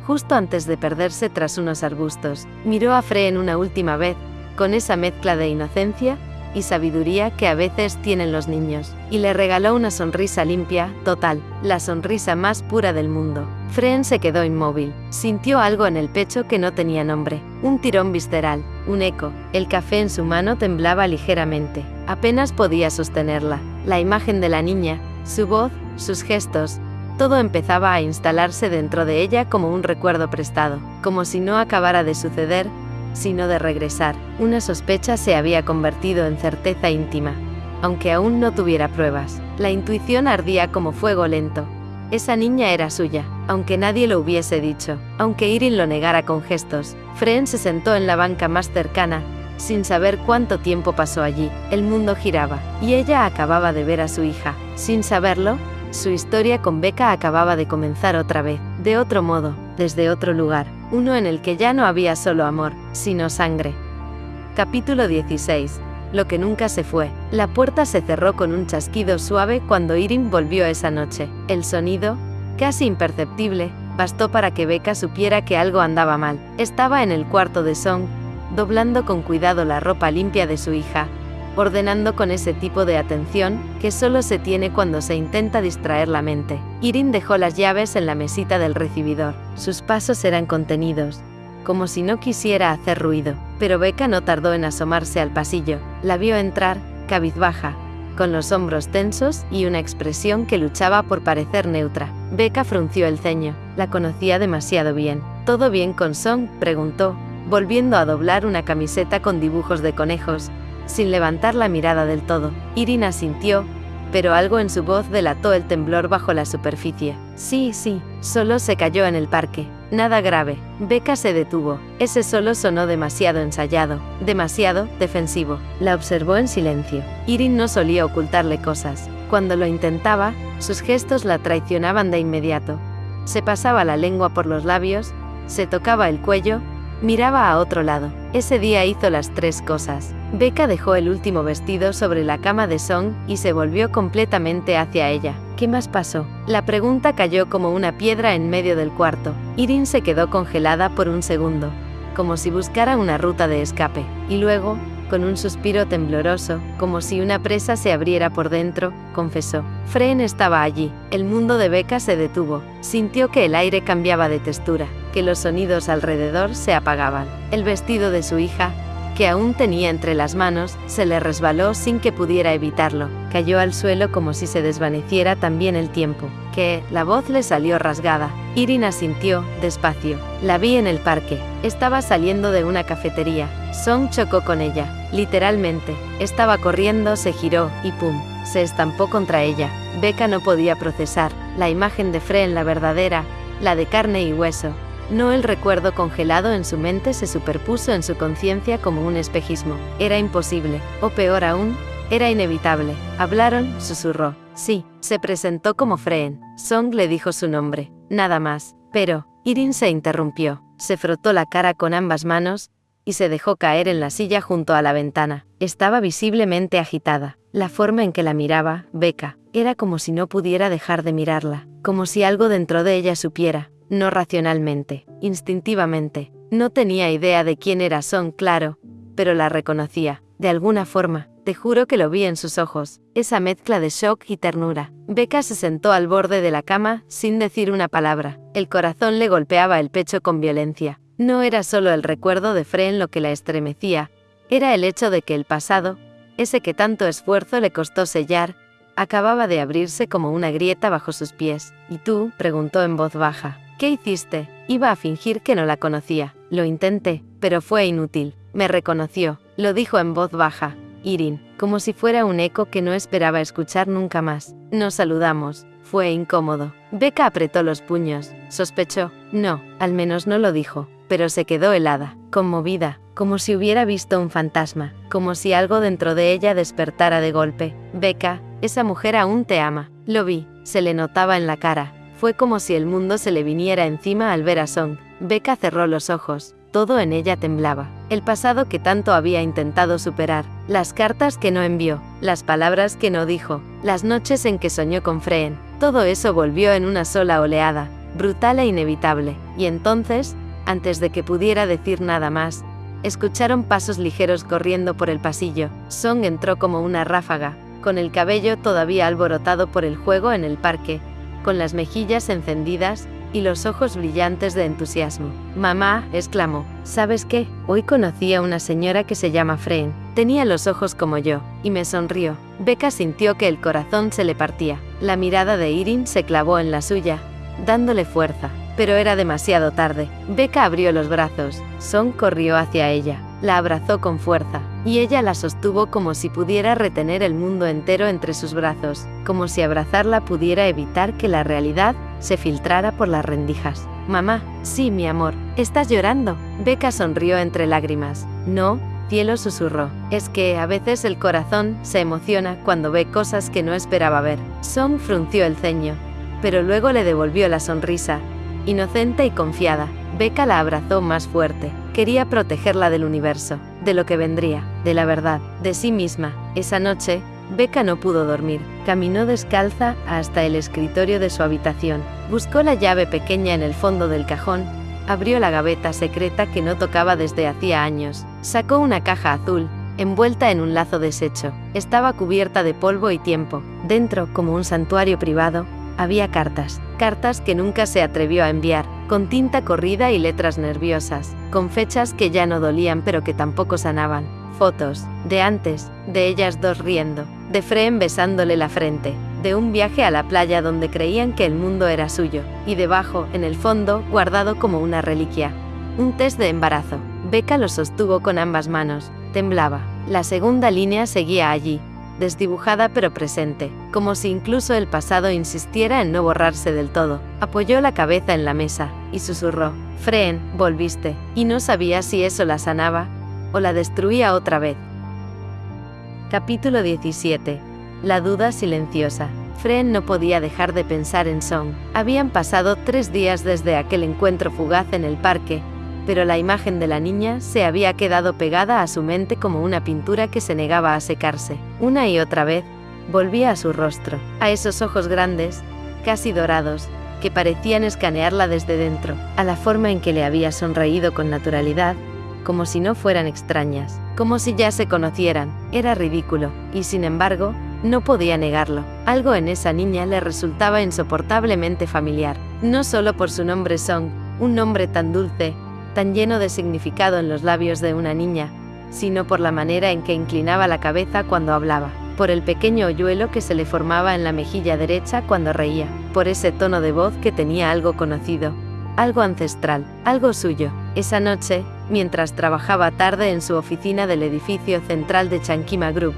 justo antes de perderse tras unos arbustos. Miró a Freen una última vez, con esa mezcla de inocencia y sabiduría que a veces tienen los niños, y le regaló una sonrisa limpia, total, la sonrisa más pura del mundo. Freen se quedó inmóvil. Sintió algo en el pecho que no tenía nombre. Un tirón visceral, un eco. El café en su mano temblaba ligeramente. Apenas podía sostenerla. La imagen de la niña, su voz, sus gestos, todo empezaba a instalarse dentro de ella como un recuerdo prestado, como si no acabara de suceder, sino de regresar. Una sospecha se había convertido en certeza íntima, aunque aún no tuviera pruebas. La intuición ardía como fuego lento. Esa niña era suya, aunque nadie lo hubiese dicho. Aunque Irin lo negara con gestos, Fren se sentó en la banca más cercana, sin saber cuánto tiempo pasó allí. El mundo giraba, y ella acababa de ver a su hija. Sin saberlo, su historia con Becca acababa de comenzar otra vez, de otro modo, desde otro lugar, uno en el que ya no había solo amor, sino sangre. Capítulo 16. Lo que nunca se fue. La puerta se cerró con un chasquido suave cuando Irin volvió esa noche. El sonido, casi imperceptible, bastó para que Becca supiera que algo andaba mal. Estaba en el cuarto de Song, doblando con cuidado la ropa limpia de su hija, ordenando con ese tipo de atención que solo se tiene cuando se intenta distraer la mente. Irin dejó las llaves en la mesita del recibidor. Sus pasos eran contenidos, como si no quisiera hacer ruido, pero Becca no tardó en asomarse al pasillo. La vio entrar, cabizbaja, con los hombros tensos y una expresión que luchaba por parecer neutra. Becca frunció el ceño. La conocía demasiado bien. ¿Todo bien con Song?, preguntó, volviendo a doblar una camiseta con dibujos de conejos, sin levantar la mirada del todo. Irin asintió, pero algo en su voz delató el temblor bajo la superficie. Sí, solo se cayó en el parque. Nada grave. Becca se detuvo. Ese solo sonó demasiado ensayado, demasiado defensivo. La observó en silencio. Irin no solía ocultarle cosas. Cuando lo intentaba, sus gestos la traicionaban de inmediato. Se pasaba la lengua por los labios, se tocaba el cuello, miraba a otro lado. Ese día hizo las tres cosas. Becca dejó el último vestido sobre la cama de Song y se volvió completamente hacia ella. ¿Qué más pasó? La pregunta cayó como una piedra en medio del cuarto. Irin se quedó congelada por un segundo, como si buscara una ruta de escape, y luego, con un suspiro tembloroso, como si una presa se abriera por dentro, confesó. Fren estaba allí. El mundo de Becca se detuvo. Sintió que el aire cambiaba de textura, que los sonidos alrededor se apagaban. El vestido de su hija, que aún tenía entre las manos, se le resbaló sin que pudiera evitarlo. Cayó al suelo como si se desvaneciera también el tiempo. ¿Qué? La voz le salió rasgada. Irin asintió, despacio. La vi en el parque. Estaba saliendo de una cafetería. Song chocó con ella. Literalmente. Estaba corriendo, se giró, y ¡pum!, se estampó contra ella. Becca no podía procesar la imagen de Fren, la verdadera, la de carne y hueso. No, el recuerdo congelado en su mente se superpuso en su conciencia como un espejismo. Era imposible, o peor aún, era inevitable. Hablaron, susurró. Sí, se presentó como Fren. Song le dijo su nombre. Nada más. Pero, Irin se interrumpió. Se frotó la cara con ambas manos, y se dejó caer en la silla junto a la ventana. Estaba visiblemente agitada. La forma en que la miraba, Becca, era como si no pudiera dejar de mirarla. Como si algo dentro de ella supiera. No racionalmente, instintivamente. No tenía idea de quién era Song, claro, pero la reconocía, de alguna forma. Te juro que lo vi en sus ojos, esa mezcla de shock y ternura. Becca se sentó al borde de la cama, sin decir una palabra. El corazón le golpeaba el pecho con violencia. No era solo el recuerdo de Fren lo que la estremecía, era el hecho de que el pasado, ese que tanto esfuerzo le costó sellar, acababa de abrirse como una grieta bajo sus pies. ¿Y tú?, preguntó en voz baja. ¿Qué hiciste? Iba a fingir que no la conocía. Lo intenté, pero fue inútil. Me reconoció. Lo dijo en voz baja. Irin, como si fuera un eco que no esperaba escuchar nunca más. Nos saludamos. Fue incómodo. Becca apretó los puños. Sospechó. No, al menos no lo dijo. Pero se quedó helada, conmovida, como si hubiera visto un fantasma, como si algo dentro de ella despertara de golpe. Becca, esa mujer aún te ama. Lo vi. Se le notaba en la cara. Fue como si el mundo se le viniera encima al ver a Song. Becca cerró los ojos. Todo en ella temblaba. El pasado que tanto había intentado superar, las cartas que no envió, las palabras que no dijo, las noches en que soñó con Fren, todo eso volvió en una sola oleada, brutal e inevitable. Y entonces, antes de que pudiera decir nada más, escucharon pasos ligeros corriendo por el pasillo. Song entró como una ráfaga, con el cabello todavía alborotado por el juego en el parque, con las mejillas encendidas y los ojos brillantes de entusiasmo. «Mamá», exclamó, «¿sabes qué? Hoy conocí a una señora que se llama Fren. Tenía los ojos como yo, y me sonrió». Becca sintió que el corazón se le partía. La mirada de Irin se clavó en la suya, dándole fuerza. Pero era demasiado tarde. Becca abrió los brazos. Song corrió hacia ella. La abrazó con fuerza, y ella la sostuvo como si pudiera retener el mundo entero entre sus brazos, como si abrazarla pudiera evitar que la realidad se filtrara por las rendijas. «Mamá, sí, mi amor, ¿estás llorando?» Becca sonrió entre lágrimas. «No, cielo», susurró. «Es que a veces el corazón se emociona cuando ve cosas que no esperaba ver». Song frunció el ceño, pero luego le devolvió la sonrisa, inocente y confiada. Becca la abrazó más fuerte. Quería protegerla del universo, de lo que vendría, de la verdad, de sí misma. Esa noche, Becca no pudo dormir. Caminó descalza hasta el escritorio de su habitación. Buscó la llave pequeña en el fondo del cajón, abrió la gaveta secreta que no tocaba desde hacía años. Sacó una caja azul, envuelta en un lazo deshecho. Estaba cubierta de polvo y tiempo. Dentro, como un santuario privado, había cartas. Cartas que nunca se atrevió a enviar, con tinta corrida y letras nerviosas, con fechas que ya no dolían pero que tampoco sanaban. Fotos, de antes, de ellas dos riendo, de Fren besándole la frente, de un viaje a la playa donde creían que el mundo era suyo, y debajo, en el fondo, guardado como una reliquia, un test de embarazo. Becca lo sostuvo con ambas manos, temblaba. La segunda línea seguía allí, desdibujada pero presente, como si incluso el pasado insistiera en no borrarse del todo. Apoyó la cabeza en la mesa, y susurró: «Fren, volviste», y no sabía si eso la sanaba, o la destruía otra vez. Capítulo 17. La duda silenciosa. Fren no podía dejar de pensar en Song. Habían pasado 3 días desde aquel encuentro fugaz en el parque, pero la imagen de la niña se había quedado pegada a su mente como una pintura que se negaba a secarse. Una y otra vez, volvía a su rostro, a esos ojos grandes, casi dorados, que parecían escanearla desde dentro, a la forma en que le había sonreído con naturalidad, como si no fueran extrañas, como si ya se conocieran. Era ridículo, y sin embargo, no podía negarlo. Algo en esa niña le resultaba insoportablemente familiar, no solo por su nombre Song, un nombre tan dulce, tan lleno de significado en los labios de una niña, sino por la manera en que inclinaba la cabeza cuando hablaba, por el pequeño hoyuelo que se le formaba en la mejilla derecha cuando reía, por ese tono de voz que tenía algo conocido, algo ancestral, algo suyo. Esa noche, mientras trabajaba tarde en su oficina del edificio central de Chankima Group,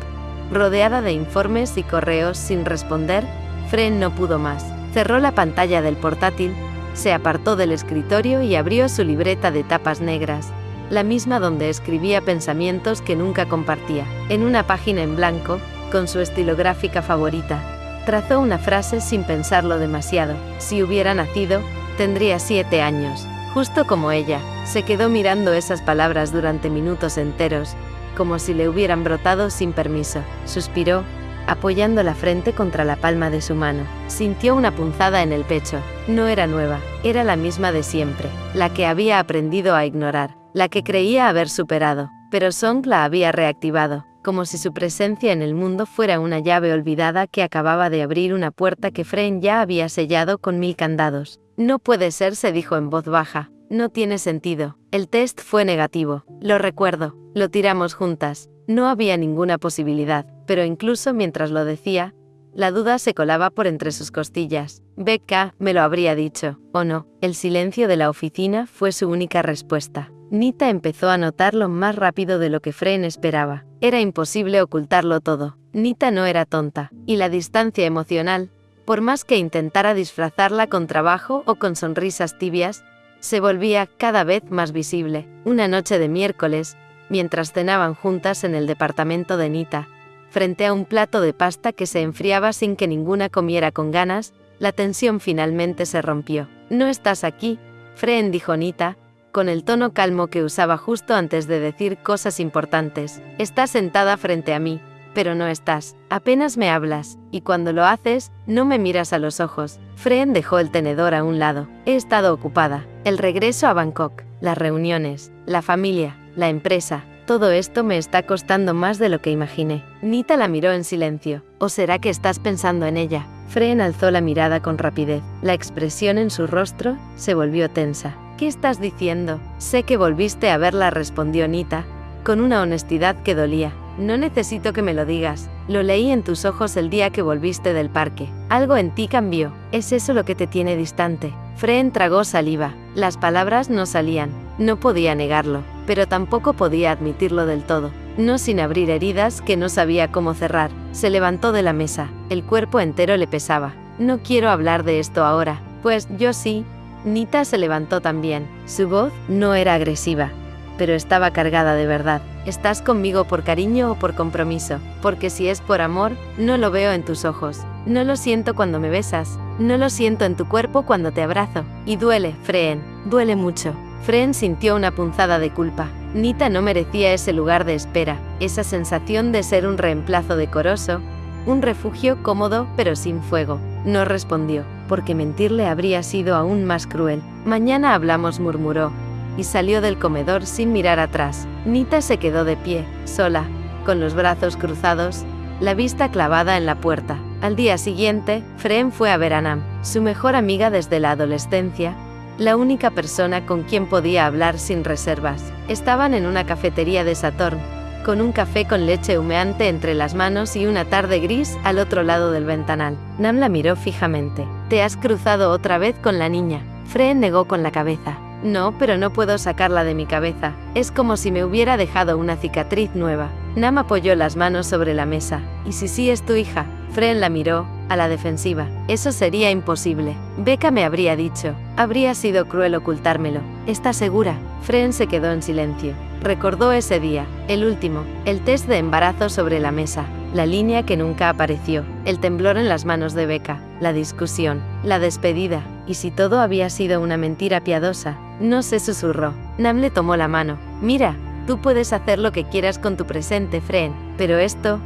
rodeada de informes y correos sin responder, Fren no pudo más. Cerró la pantalla del portátil, se apartó del escritorio y abrió su libreta de tapas negras, la misma donde escribía pensamientos que nunca compartía. En una página en blanco, con su estilográfica favorita, trazó una frase sin pensarlo demasiado: «Si hubiera nacido, tendría 7 años». Justo como ella, se quedó mirando esas palabras durante minutos enteros, como si le hubieran brotado sin permiso. Suspiró, apoyando la frente contra la palma de su mano. Sintió una punzada en el pecho. No era nueva, era la misma de siempre, la que había aprendido a ignorar, la que creía haber superado, pero Song la había reactivado, como si su presencia en el mundo fuera una llave olvidada que acababa de abrir una puerta que Fren ya había sellado con 1000 candados. «No puede ser», se dijo en voz baja. «No tiene sentido. El test fue negativo. Lo recuerdo. Lo tiramos juntas». No había ninguna posibilidad, pero incluso mientras lo decía, la duda se colaba por entre sus costillas. «Becca me lo habría dicho, ¿o no?». El silencio de la oficina fue su única respuesta. Nita empezó a notarlo más rápido de lo que Fren esperaba. Era imposible ocultarlo todo. Nita no era tonta, y la distancia emocional, por más que intentara disfrazarla con trabajo o con sonrisas tibias, se volvía cada vez más visible. Una noche de miércoles, mientras cenaban juntas en el departamento de Nita, frente a un plato de pasta que se enfriaba sin que ninguna comiera con ganas, la tensión finalmente se rompió. «No estás aquí», Fren, dijo Nita, con el tono calmo que usaba justo antes de decir cosas importantes. «Estás sentada frente a mí, pero no estás. Apenas me hablas, y cuando lo haces, no me miras a los ojos». Fren dejó el tenedor a un lado. «He estado ocupada. El regreso a Bangkok, las reuniones, la familia, la empresa, todo esto me está costando más de lo que imaginé». Nita la miró en silencio. «¿O será que estás pensando en ella?». Fren alzó la mirada con rapidez. La expresión en su rostro se volvió tensa. «¿Qué estás diciendo?». «Sé que volviste a verla», respondió Nita, con una honestidad que dolía. «No necesito que me lo digas. Lo leí en tus ojos el día que volviste del parque. Algo en ti cambió. ¿Es eso lo que te tiene distante?». Fren tragó saliva. Las palabras no salían. No podía negarlo, pero tampoco podía admitirlo del todo. No sin abrir heridas que no sabía cómo cerrar. Se levantó de la mesa. El cuerpo entero le pesaba. «No quiero hablar de esto ahora», Pues yo sí. Nita se levantó también. Su voz no era agresiva, pero estaba cargada de verdad. ¿Estás conmigo por cariño o por compromiso? Porque si es por amor, no lo veo en tus ojos. No lo siento cuando me besas. No lo siento en tu cuerpo cuando te abrazo. Y duele, Freen. Duele mucho. Freen sintió una punzada de culpa. Nita no merecía ese lugar de espera, esa sensación de ser un reemplazo decoroso, un refugio cómodo pero sin fuego. No respondió, porque mentirle habría sido aún más cruel. Mañana hablamos, murmuró, y salió del comedor sin mirar atrás. Nita se quedó de pie, sola, con los brazos cruzados, la vista clavada en la puerta. Al día siguiente, Freen fue a ver a Nam, su mejor amiga desde la adolescencia, la única persona con quien podía hablar sin reservas. Estaban en una cafetería de Saturn, con un café con leche humeante entre las manos y una tarde gris al otro lado del ventanal. Nam la miró fijamente. ¿Te has cruzado otra vez con la niña? Freen negó con la cabeza. No, pero no puedo sacarla de mi cabeza. Es como si me hubiera dejado una cicatriz nueva. Nam apoyó las manos sobre la mesa. ¿Y si sí es tu hija? Freen la miró, a la defensiva. Eso sería imposible. Becca me habría dicho. Habría sido cruel ocultármelo. ¿Estás segura? Freen se quedó en silencio. Recordó ese día, el último, el test de embarazo sobre la mesa, la línea que nunca apareció, el temblor en las manos de Becca, la discusión, la despedida, y si todo había sido una mentira piadosa. No se susurró. Nam le tomó la mano. Mira, tú puedes hacer lo que quieras con tu presente, Freen, pero esto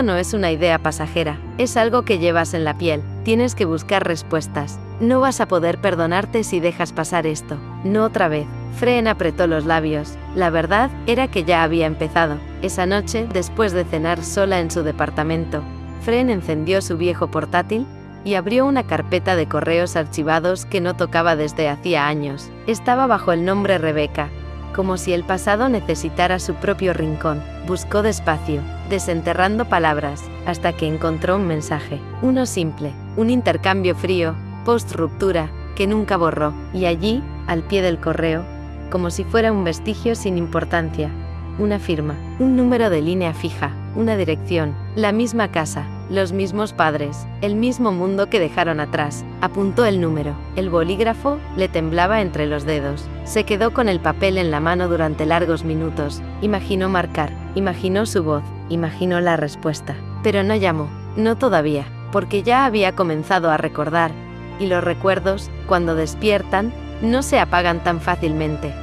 no es una idea pasajera, es algo que llevas en la piel. Tienes que buscar respuestas. No vas a poder perdonarte si dejas pasar esto. No otra vez. Freen apretó los labios. La verdad era que ya había empezado. Esa noche, después de cenar sola en su departamento, Freen encendió su viejo portátil y abrió una carpeta de correos archivados que no tocaba desde hacía años. Estaba bajo el nombre Rebecca, como si el pasado necesitara su propio rincón. Buscó despacio, desenterrando palabras, hasta que encontró un mensaje. Uno simple, un intercambio frío, post-ruptura, que nunca borró. Y allí, al pie del correo, como si fuera un vestigio sin importancia, una firma, un número de línea fija, una dirección, la misma casa, los mismos padres, el mismo mundo que dejaron atrás. Apuntó el número. El bolígrafo le temblaba entre los dedos. Se quedó con el papel en la mano durante largos minutos. Imaginó marcar, imaginó su voz, imaginó la respuesta. Pero no llamó, no todavía, porque ya había comenzado a recordar, y los recuerdos, cuando despiertan, no se apagan tan fácilmente.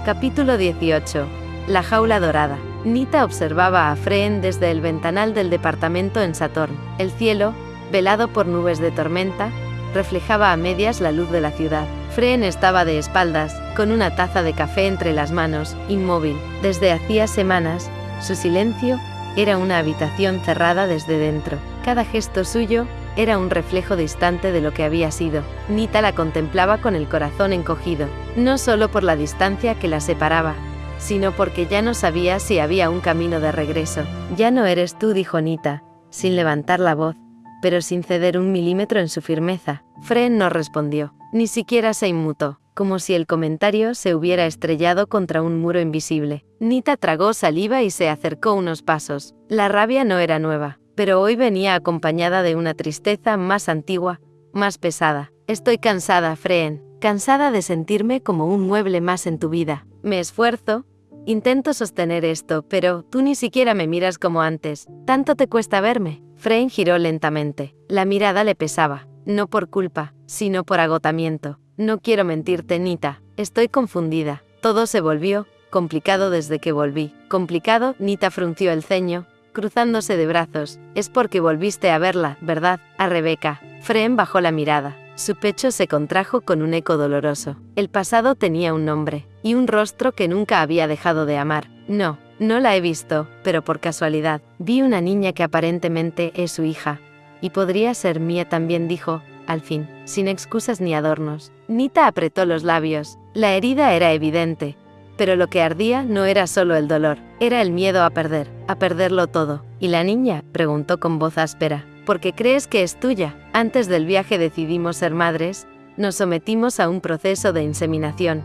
Capítulo 18. La jaula dorada. Nita observaba a Freen desde el ventanal del departamento en Saturn. El cielo, velado por nubes de tormenta, reflejaba a medias la luz de la ciudad. Freen estaba de espaldas, con una taza de café entre las manos, inmóvil. Desde hacía semanas, su silencio era una habitación cerrada desde dentro. Cada gesto suyo era un reflejo distante de lo que había sido. Nita la contemplaba con el corazón encogido, no solo por la distancia que la separaba, sino porque ya no sabía si había un camino de regreso. Ya no eres tú, dijo Nita, sin levantar la voz, pero sin ceder un milímetro en su firmeza. Freen no respondió, ni siquiera se inmutó, como si el comentario se hubiera estrellado contra un muro invisible. Nita tragó saliva y se acercó unos pasos. La rabia no era nueva, pero hoy venía acompañada de una tristeza más antigua, más pesada. Estoy cansada, Freen, cansada de sentirme como un mueble más en tu vida. Me esfuerzo, intento sostener esto, pero tú ni siquiera me miras como antes. ¿Tanto te cuesta verme? Freen giró lentamente. La mirada le pesaba, no por culpa, sino por agotamiento. No quiero mentirte, Nita, estoy confundida. Todo se volvió complicado desde que volví. ¿Complicado? Nita frunció el ceño, cruzándose de brazos. Es porque volviste a verla, ¿verdad? A Rebecca. Freen bajó la mirada. Su pecho se contrajo con un eco doloroso. El pasado tenía un nombre, y un rostro que nunca había dejado de amar. No la he visto, pero por casualidad. Vi una niña que aparentemente es su hija. Y podría ser mía también, dijo, al fin, sin excusas ni adornos. Nita apretó los labios. La herida era evidente, pero lo que ardía no era solo el dolor, era el miedo a perderlo todo. ¿Y la niña?, preguntó con voz áspera. ¿Por qué crees que es tuya? Antes del viaje decidimos ser madres, nos sometimos a un proceso de inseminación,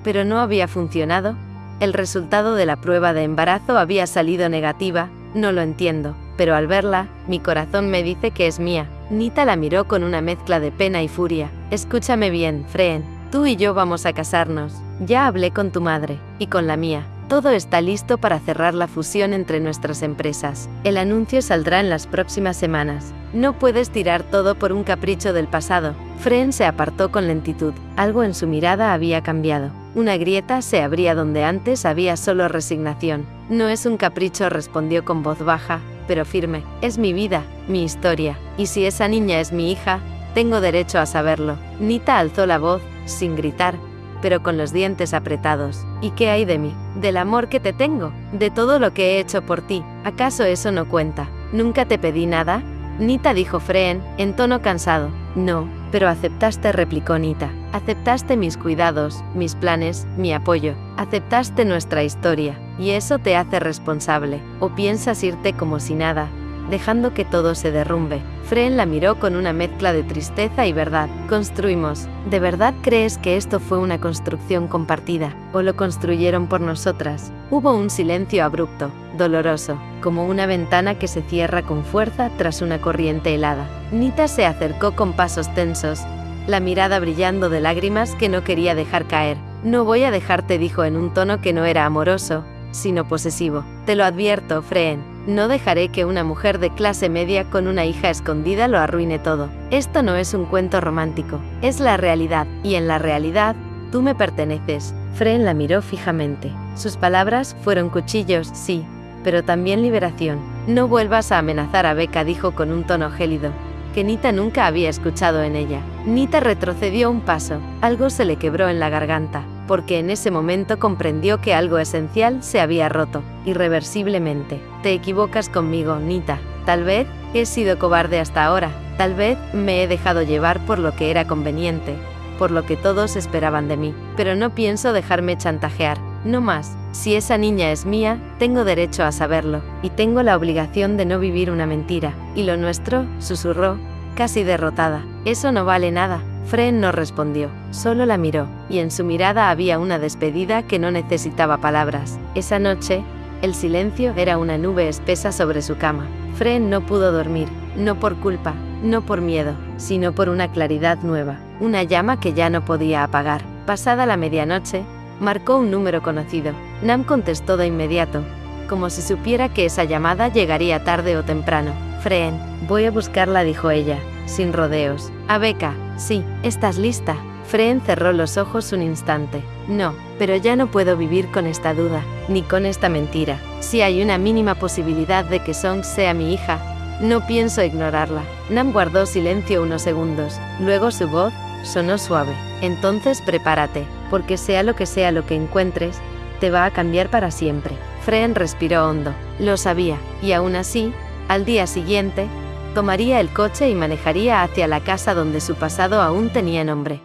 pero no había funcionado. El resultado de la prueba de embarazo había salido negativa. No lo entiendo, pero al verla, mi corazón me dice que es mía. Nita la miró con una mezcla de pena y furia. Escúchame bien, Freen. Tú y yo vamos a casarnos. Ya hablé con tu madre, y con la mía. Todo está listo para cerrar la fusión entre nuestras empresas. El anuncio saldrá en las próximas semanas. No puedes tirar todo por un capricho del pasado. Freen se apartó con lentitud. Algo en su mirada había cambiado. Una grieta se abría donde antes había solo resignación. No es un capricho, respondió con voz baja, pero firme. Es mi vida, mi historia. Y si esa niña es mi hija, tengo derecho a saberlo. Nita alzó la voz, sin gritar, pero con los dientes apretados. ¿Y qué hay de mí? Del amor que te tengo, de todo lo que he hecho por ti. ¿Acaso eso no cuenta? ¿Nunca te pedí nada? Nita, dijo Freen, en tono cansado. No, pero aceptaste, replicó Nita. Aceptaste mis cuidados, mis planes, mi apoyo. Aceptaste nuestra historia, y eso te hace responsable. ¿O piensas irte como si nada, dejando que todo se derrumbe? Freen la miró con una mezcla de tristeza y verdad. Construimos. ¿De verdad crees que esto fue una construcción compartida? ¿O lo construyeron por nosotras? Hubo un silencio abrupto, doloroso, como una ventana que se cierra con fuerza tras una corriente helada. Nita se acercó con pasos tensos, la mirada brillando de lágrimas que no quería dejar caer. No voy a dejarte, dijo en un tono que no era amoroso, sino posesivo. Te lo advierto, Freen. No dejaré que una mujer de clase media con una hija escondida lo arruine todo. Esto no es un cuento romántico, es la realidad, y en la realidad, tú me perteneces. Freen la miró fijamente. Sus palabras fueron cuchillos, sí, pero también liberación. No vuelvas a amenazar a Becca, dijo con un tono gélido, que Nita nunca había escuchado en ella. Nita retrocedió un paso, algo se le quebró en la garganta, porque en ese momento comprendió que algo esencial se había roto, irreversiblemente. Te equivocas conmigo, Nita. Tal vez he sido cobarde hasta ahora, tal vez me he dejado llevar por lo que era conveniente, por lo que todos esperaban de mí, pero no pienso dejarme chantajear, no más. Si esa niña es mía, tengo derecho a saberlo, y tengo la obligación de no vivir una mentira. Y lo nuestro, susurró, casi derrotada. Eso no vale nada. Freen no respondió, solo la miró, y en su mirada había una despedida que no necesitaba palabras. Esa noche, el silencio era una nube espesa sobre su cama. Freen no pudo dormir, no por culpa, no por miedo, sino por una claridad nueva, una llama que ya no podía apagar. Pasada la medianoche, marcó un número conocido. Nam contestó de inmediato, como si supiera que esa llamada llegaría tarde o temprano. Freen, voy a buscarla, dijo ella, sin rodeos. A Becca, sí, ¿estás lista? Freen cerró los ojos un instante. No, pero ya no puedo vivir con esta duda, ni con esta mentira. Si hay una mínima posibilidad de que Song sea mi hija, no pienso ignorarla. Nam guardó silencio unos segundos, luego su voz sonó suave. Entonces prepárate, porque sea lo que encuentres, te va a cambiar para siempre. Freen respiró hondo. Lo sabía, y aún así, al día siguiente, tomaría el coche y manejaría hacia la casa donde su pasado aún tenía nombre.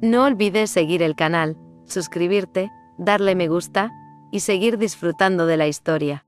No olvides seguir el canal, suscribirte, darle me gusta, y seguir disfrutando de la historia.